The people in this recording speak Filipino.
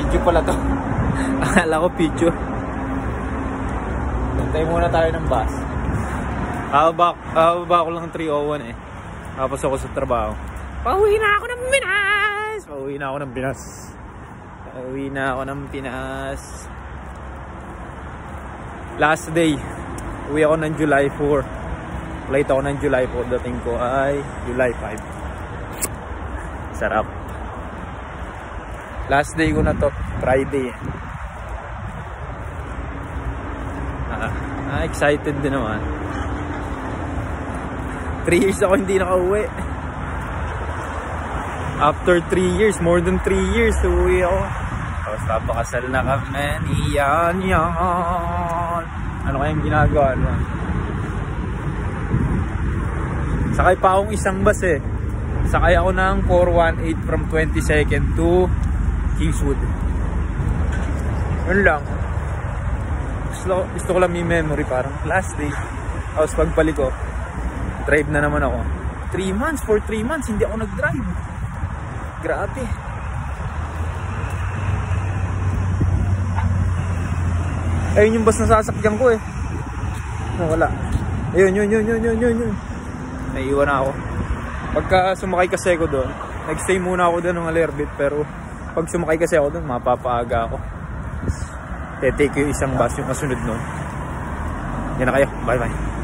Video pala to. Akala ko video. Hintay muna tayo ng bus. Bababa ko lang 3:01 eh. Tapos ako sa trabaho. Pauwi na ako ng Pinas! Pauwi na ako ng Pinas. Last day. Uwi ako ng July 4. Flight ako ng July 4. Dating ko ay July 5. Sarap. Last day ko na to. Friday. Excited din naman. 3 years ako hindi nakauwi. After 3 years, more than 3 years, uwi ako. Tapos papakasal na kami. Yan. Ano kayang ginagawa naman? Sakay pa akong isang bus eh. Sakay ako ng 418 from 22nd to Kingswood. Yun lang. Gusto ko lang may memory, parang last day. Tapos pagbalik ko, drive na naman ako. 3 months, for 3 months hindi ako nag-drive. Grabe. Ayun yung bus na sasakyan ko eh. Wala. Ayun. Naiiwan na ako. Pagka sumakay kasi ako doon, nag-stay muna ako doon ng a little bit. Pero pag sumakay kasi ako doon, mapapaaga ako. Te-take yung isang bus yung kasunod nun. Yan na kayo. Bye bye.